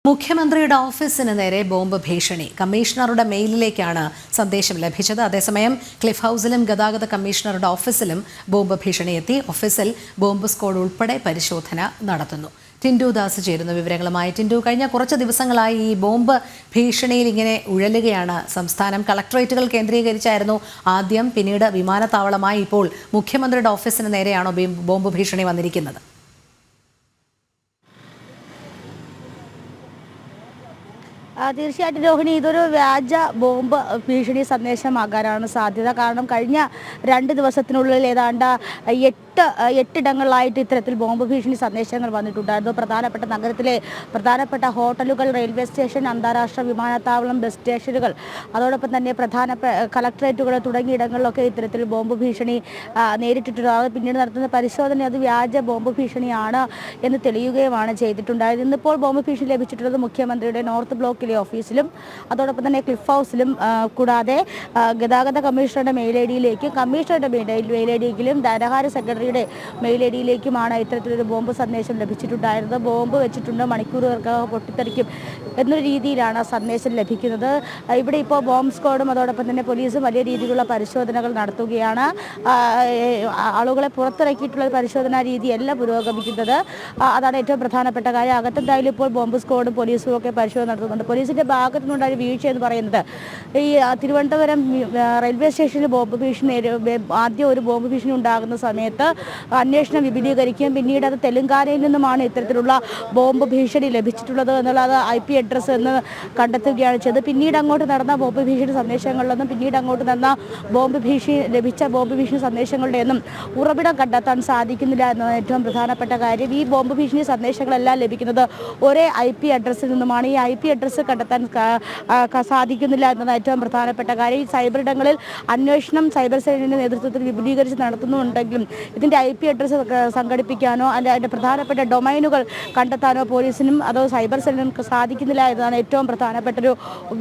മുഖ്യമന്ത്രിയുടെ ഓഫീസിന് നേരെ ബോംബ് ഭീഷണി. കമ്മീഷണറുടെ മെയിലിലേക്കാണ് സന്ദേശം ലഭിച്ചത്. അതേസമയം ക്ലിഫ് ഹൗസിലും ഗതാഗത കമ്മീഷണറുടെ ഓഫീസിലും ബോംബ് ഭീഷണി എത്തി. ഓഫീസിൽ ബോംബ് സ്ക്വാഡ് ഉൾപ്പെടെ പരിശോധന നടത്തുന്നു. ടിൻഡു ദാസ് ചേരുന്ന വിവരങ്ങളുമായി. ടിൻഡു, കഴിഞ്ഞ കുറച്ച് ദിവസങ്ങളായി ഈ ബോംബ് ഭീഷണിയിൽ ഇങ്ങനെ ഉഴലുകയാണ് സംസ്ഥാനം. കളക്ടറേറ്റുകൾ കേന്ദ്രീകരിച്ചായിരുന്നു ആദ്യം, പിന്നീട് വിമാനത്താവളമായി, ഇപ്പോൾ മുഖ്യമന്ത്രിയുടെ ഓഫീസിന് നേരെയാണോ ബോംബ് ഭീഷണി വന്നിരിക്കുന്നത്? തീർച്ചയായിട്ടും രോഹിണി, ഇതൊരു വ്യാജ ബോംബ് ഭീഷണി സന്ദേശമാകാനാണ് സാധ്യത. കാരണം കഴിഞ്ഞ 2 ദിവസത്തിനുള്ളിൽ ഏതാണ്ട് എട്ടിടങ്ങളിലായിട്ട് ഇത്തരത്തിൽ ബോംബ് ഭീഷണി സന്ദേശങ്ങൾ വന്നിട്ടുണ്ടായിരുന്നു. പ്രധാനപ്പെട്ട നഗരത്തിലെ പ്രധാനപ്പെട്ട ഹോട്ടലുകൾ, റെയിൽവേ സ്റ്റേഷൻ, അന്താരാഷ്ട്ര വിമാനത്താവളം, ബസ് സ്റ്റേഷനുകൾ, അതോടൊപ്പം തന്നെ കളക്ടറേറ്റുകൾ തുടങ്ങിയ ഇടങ്ങളിലൊക്കെ ഇത്തരത്തിൽ ബോംബ് ഭീഷണി നേരിട്ടിട്ടുണ്ട്. അത് പിന്നീട് നടത്തുന്ന പരിശോധന അത് വ്യാജ ബോംബ് ഭീഷണിയാണ് എന്ന് തെളിയുകയുമാണ് ചെയ്തിട്ടുണ്ടായത്. ഇന്നിപ്പോൾ ബോംബ് ഭീഷണി ലഭിച്ചിട്ടുള്ളത് മുഖ്യമന്ത്രിയുടെ നോർത്ത് ബ്ലോക്കിലെ ഓഫീസിലും അതോടൊപ്പം തന്നെ ക്ലിഫ് ഹൗസിലും, കൂടാതെ ഗതാഗത കമ്മീഷണറുടെ മെയിൽ ഐ ഡിയിലേക്കും കമ്മീഷണറുടെ മെയിൽ ഐ ഡിയിലും ധനകാര്യ സെക്രട്ടറിയുടെ മെയിൽ ഐ ഡിയിലേക്കുമാണ് ഇത്തരത്തിലൊരു ബോംബ് സന്ദേശം ലഭിച്ചിട്ടുണ്ടായിരുന്നത്. ബോംബ് വെച്ചിട്ടുണ്ട്, മണിക്കൂറുകൾക്കകം പൊട്ടിത്തെറിക്കും എന്നൊരു രീതിയിലാണ് സന്ദേശം ലഭിക്കുന്നത്. ഇവിടെ ഇപ്പോൾ ബോംബ് സ്ക്വാഡും അതോടൊപ്പം തന്നെ പോലീസും വലിയ രീതിയിലുള്ള പരിശോധനകൾ നടത്തുകയാണ്. ആളുകളെ പുറത്തിറക്കിയിട്ടുള്ള പരിശോധനാ രീതിയല്ല പുരോഗമിക്കുന്നത്. അതാണ് ഏറ്റവും പ്രധാനപ്പെട്ട കാര്യം. അകത്തെന്തായാലും ഇപ്പോൾ ബോംബ് സ്ക്വാഡും പോലീസും ഒക്കെ പരിശോധന നടത്തുന്നുണ്ട്. പോലീസിന്റെ ഭാഗത്തു നിന്നുണ്ടായ വീഴ്ച എന്ന് പറയുന്നത്, ഈ തിരുവനന്തപുരം റെയിൽവേ സ്റ്റേഷനിൽ ബോംബ് ഭീഷണി ആദ്യം ഒരു ബോംബ് ഭീഷണി ഉണ്ടാകുന്ന സമയത്ത് അന്വേഷണം വിപുലീകരിക്കുകയും പിന്നീട് അത് തെലങ്കാനയിൽ നിന്നുമാണ് ഇത്തരത്തിലുള്ള ബോംബ് ഭീഷണി ലഭിച്ചിട്ടുള്ളത് എന്നുള്ളത് IP അഡ്രസ്സ് എന്ന് കണ്ടെത്തുകയാണ് ചെയ്തത്. പിന്നീട് അങ്ങോട്ട് നടന്ന ബോംബ് ഭീഷണി സന്ദേശങ്ങളിലൊന്നും പിന്നീട് അങ്ങോട്ട് നടന്ന ലഭിച്ച ബോംബ് ഭീഷണി സന്ദേശങ്ങളുടെ ഒന്നും ഉറവിടം കണ്ടെത്താൻ സാധിക്കുന്നില്ല എന്നതാണ് ഏറ്റവും പ്രധാനപ്പെട്ട കാര്യം. ഈ ബോംബ് ഭീഷണി സന്ദേശങ്ങളെല്ലാം ലഭിക്കുന്നത് ഒരേ IP അഡ്രസ്സിൽ നിന്നുമാണ്. ഈ IP അഡ്രസ്സ് കണ്ടെത്താൻ സാധിക്കുന്നില്ല എന്നതാണ് ഏറ്റവും പ്രധാനപ്പെട്ട കാര്യം. ഈ സൈബർ ഇടങ്ങളിൽ അന്വേഷണം സൈബർ സെല്ലിന്റെ നേതൃത്വത്തിൽ വിപുലീകരിച്ച് നടത്തുന്നുണ്ടെങ്കിലും ഇതിന്റെ IP അഡ്രസ്സ് സംഘടിപ്പിക്കാനോ അല്ല അതിന്റെ പ്രധാനപ്പെട്ട ഡൊമൈനുകൾ കണ്ടെത്താനോ പോലീസിനും അതോ സൈബർ സെല്ലിനും സാധിക്കുന്നില്ല എന്നതാണ് ഏറ്റവും പ്രധാനപ്പെട്ട ഒരു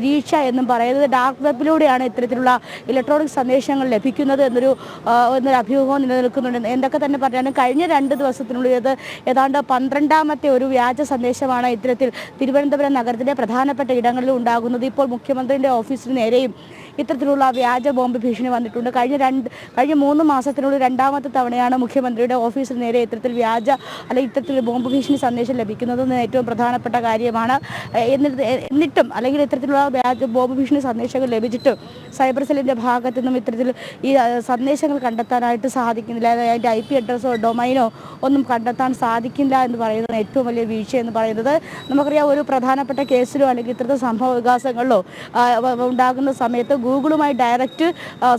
വീഴ്ച എന്നും പറയുന്നത്. ഡാർക്ക് വെബിലൂടെയാണ് ഇത്തരത്തിലുള്ള ഇലക്ട്രോണിക് സന്ദേശങ്ങൾ ലഭിക്കുന്നത് എന്നൊരു അഭ്യൂഹം നിലനിൽക്കുന്നുണ്ട്. എന്തൊക്കെ തന്നെ പറഞ്ഞാലും കഴിഞ്ഞ 2 ദിവസത്തിനുള്ളിൽ ഏതാണ്ട് 12ാമത്തെ ഒരു വ്യാജ സന്ദേശമാണ് ഇത്തരത്തിൽ തിരുവനന്തപുരം നഗരത്തിലെ പ്രധാനപ്പെട്ട ഇടങ്ങളിൽ ഉണ്ടാകുന്നത്. ഇപ്പോൾ മുഖ്യമന്ത്രിയുടെ ഓഫീസിന് നേരെയും ഇത്തരത്തിലുള്ള വ്യാജ ബോംബ് ഭീഷണി വന്നിട്ടുണ്ട്. കഴിഞ്ഞ 3 മാസത്തിനുള്ളിൽ 2ാമത്തെ തവണയാണ് മുഖ്യമന്ത്രിയുടെ ഓഫീസിന് നേരെ ഇത്തരത്തിൽ ബോംബ് ഭീഷണി സന്ദേശം ലഭിക്കുന്നതെന്ന് ഏറ്റവും പ്രധാനപ്പെട്ട കാര്യമാണ്. എന്നിട്ടും അല്ലെങ്കിൽ ഇത്തരത്തിലുള്ള വ്യാജ ബോംബ് ഭീഷണി സന്ദേശങ്ങൾ ലഭിച്ചിട്ടും സൈബർ സെല്ലിൻ്റെ ഭാഗത്തു നിന്നും ഇത്തരത്തിൽ ഈ സന്ദേശങ്ങൾ കണ്ടെത്താനായിട്ട് സാധിക്കുന്നില്ല. അതിൻ്റെ IP അഡ്രസ്സോ ഡൊമൈനോ ഒന്നും കണ്ടെത്താൻ സാധിക്കില്ല എന്ന് പറയുന്നത് ഏറ്റവും വലിയ വീഴ്ച എന്ന് പറയുന്നത്. നമുക്കറിയാം, ഒരു പ്രധാനപ്പെട്ട കേസിലോ അല്ലെങ്കിൽ ഇത്തരത്തിൽ സംഭവ വികാസങ്ങളിലോ ഉണ്ടാകുന്ന സമയത്ത് ഗൂഗിളുമായി ഡയറക്റ്റ്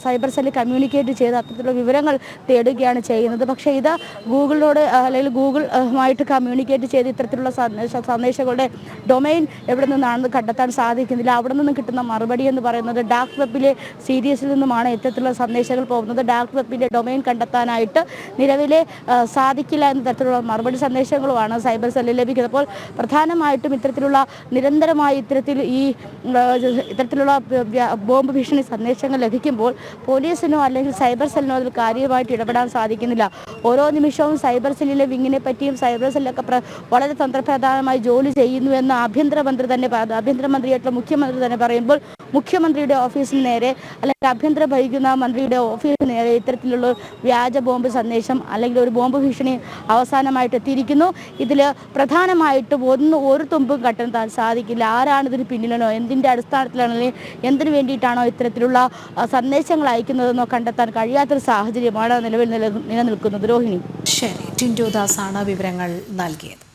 സൈബർ സെല്ല് കമ്മ്യൂണിക്കേറ്റ് ചെയ്ത് അത്തരത്തിലുള്ള വിവരങ്ങൾ തേടുകയാണ് ചെയ്യുന്നത്. പക്ഷേ ഇത് ഗൂഗിളിനോട് അല്ലെങ്കിൽ ഗൂഗിളുമായിട്ട് കമ്മ്യൂണിക്കേറ്റ് ചെയ്ത് ഇത്തരത്തിലുള്ള സന്ദേശങ്ങളുടെ ഡൊമൈൻ എവിടെ നിന്നാണെന്ന് കണ്ടെത്താൻ സാധിക്കുന്നില്ല. അവിടെ നിന്നും കിട്ടുന്ന മറുപടി എന്ന് പറയുന്നത് ഡാർക്ക് വെബിലെ സീരീസിൽ നിന്നുമാണ് ഇത്തരത്തിലുള്ള സന്ദേശങ്ങൾ പോകുന്നത്. ഡാർക്ക് വെബിൻ്റെ ഡൊമൈൻ കണ്ടെത്താനായിട്ട് നിലവിലെ സാധിക്കില്ല എന്ന തരത്തിലുള്ള മറുപടി സന്ദേശങ്ങളുമാണ് സൈബർ സെല്ലിൽ ലഭിക്കുന്നത്. അപ്പോൾ പ്രധാനമായിട്ടും ഇത്തരത്തിലുള്ള നിരന്തരമായി ഇത്തരത്തിലുള്ള ബോംബ് ഭീഷണി സന്ദേശങ്ങൾ ലഭിക്കുമ്പോൾ പോലീസിനോ അല്ലെങ്കിൽ സൈബർ സെല്ലിനോ അതിൽ കാര്യമായിട്ട് ഇടപെടാൻ സാധിക്കുന്നില്ല. ഓരോ നിമിഷവും സൈബർ സെല്ലിലെ വിങ്ങിനെ പറ്റിയും സൈബർ സെല്ലൊക്കെ വളരെ തന്ത്രപ്രധാനമായി ജോലി ചെയ്യുന്നുവെന്ന് ആഭ്യന്തരമന്ത്രിയായിട്ടുള്ള മുഖ്യമന്ത്രി തന്നെ പറയുമ്പോൾ മുഖ്യമന്ത്രിയുടെ ഓഫീസിന് നേരെ അല്ലെങ്കിൽ ആഭ്യന്തരം ഭരിക്കുന്ന മന്ത്രിയുടെ ഓഫീസിന് നേരെ ഇത്തരത്തിലുള്ള വ്യാജ ബോംബ് സന്ദേശം അല്ലെങ്കിൽ ഒരു ബോംബ് ഭീഷണി അവസാനമായിട്ട് എത്തിയിരിക്കുന്നു. ഇതിൽ പ്രധാനമായിട്ടും ഒരു തുമ്പും കണ്ടെത്താൻ സാധിക്കില്ല. ആരാണ് ഇതിന് പിന്നിലാണോ, എന്തിൻ്റെ അടിസ്ഥാനത്തിലാണോ, എന്തിനു വേണ്ടിയിട്ടാണോ ഇത്തരത്തിലുള്ള സന്ദേശങ്ങൾ അയക്കുന്നതെന്നോ കണ്ടെത്താൻ കഴിയാത്തൊരു സാഹചര്യമാണ് നിലവിൽ നിലനിൽക്കുന്നത്. രോഹിണി. ശരി, ടിൻഡു ദാസാണ് വിവരങ്ങൾ നൽകിയത്.